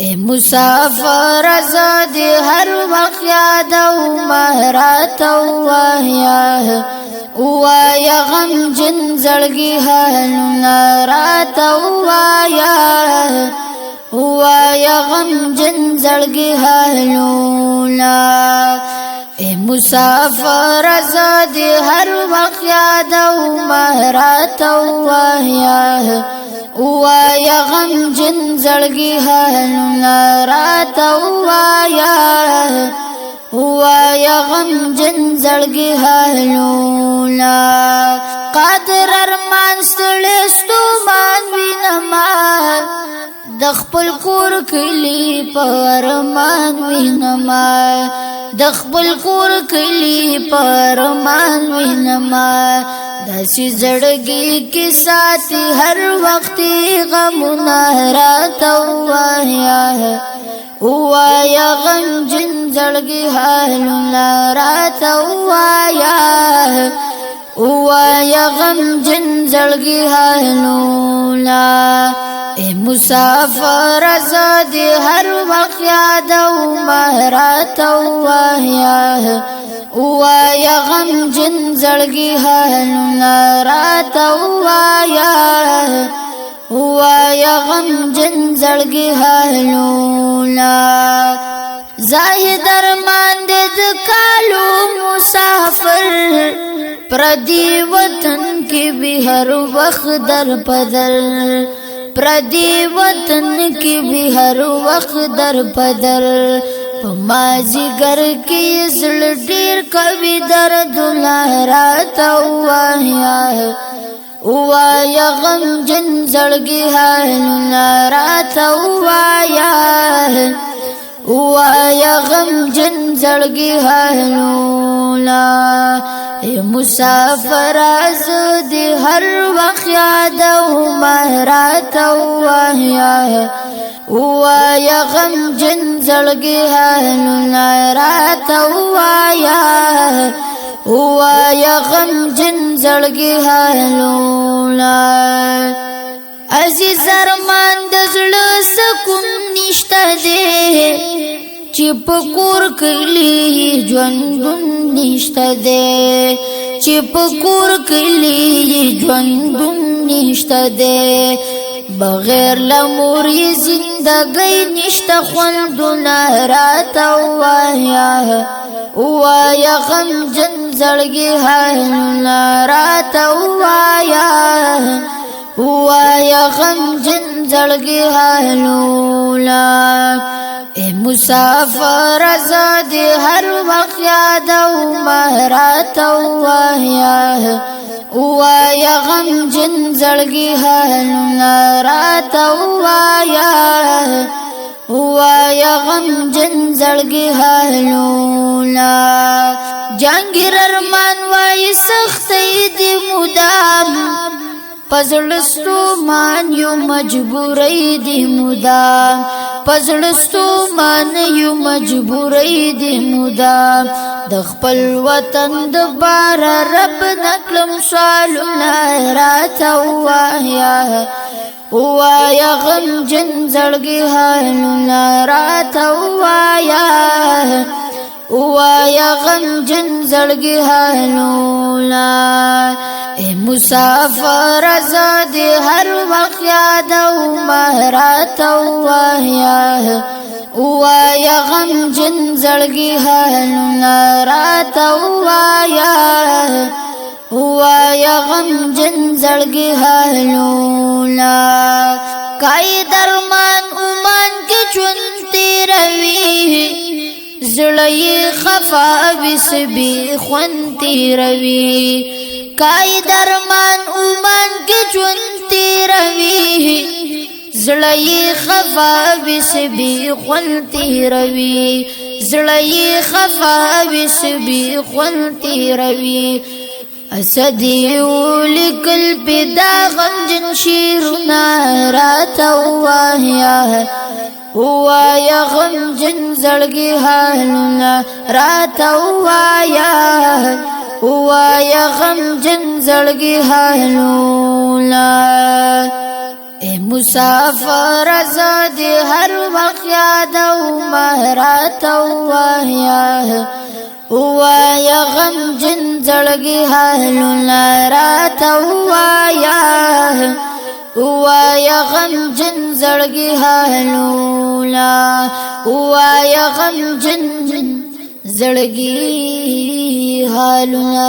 اے مسافر زاد ہر وقت یاد او مہرات وایا وایا غم جن زړګي حالونه رات وایا وایا غم جن زړګي حالونه اے مسافر زاد ہر وقت یاد او مہرات وایا وایا غم جن زړګي حالونه رات وایا وایا غم جن زړګي حالونه قادر ارمان ستړستو مان وینما د خپل کور کلی پرمان وینما د خپل کور کلی پرمان وینما داسې زړګي کې ساتي هر وخت غمونه راته وایا وایا غم جن زړګي حالونه راته وایا وایا غم جن زړګي حالونه اے مسافر زاد ہر وقت یاد او مہرات وایا وایا غم جن زړګي حالونه رات وایا وایا غم جن زړګي حالونه زاهد ارمان د کالو مسافر پردی وطن کې به هر وخت در پدر پردی وطن کی بھی ہر وقت در پدر پمازی گر کی زل ډیر کبھی درد لہرات وایا وایا غم جن زړګي حالونه رات وایا وایا غم جن زړګي حالونه اے مسافر زاد ہر وقت یاد او مہرات وایا وایا غم جن زړګي حالونه رات وایا وایا غم جن زړګي حالونه عزیز ارمان د زړه سکون نشته دی چې په کور کلی ژوندون نشته دی چې په کور کلی ژوندون نشته دی بغیر لمور زندګۍ نشته خوندونه راته وایا وایا غم جن زړګي حالونه راته وایا وایا غم جن زړګي حالونه اے مسافر زاد ہر وقت یاد او مہرات وایا وایا غم جن زړګي حالونه رات وایا وایا غم جن زړګي حالونه جنگیر ارمان وای سخت دی مدام پزړستو مان یو مجبورې دی مدام پزړستو مان یو مجبورې دی مدام د خپل وطن د بار رب نکلم سوالونه راته وایا وایا غم جن زړګي حالونه راته وایا وایا غم جن زړګي حالونه اے مسافر زاد ہر وقت یاد او مہرات وایا وایا غم جن زړګي حالونه رات وایا وایا غم جن زړګي حالونه کای درمان اومن کې چون تیروي زړی خفا بسبی خون تیروي کای درمان اومن کې چون تیروي زړی خفا بسبی خون تیروي زړی خفا بسبی خون تیروي اسدی ولکل پیدا غم جن شیرنا رات وایا وایا غم جن زړګي حالونه رات وایا وایا غم جن زړګي حالونه اے مسافر زاد هر وقت یاد او مهرات وایا غم جن زړګي حالونه راته وایا غم جن زړګي حالونه وایا غم جن زړګي حالونه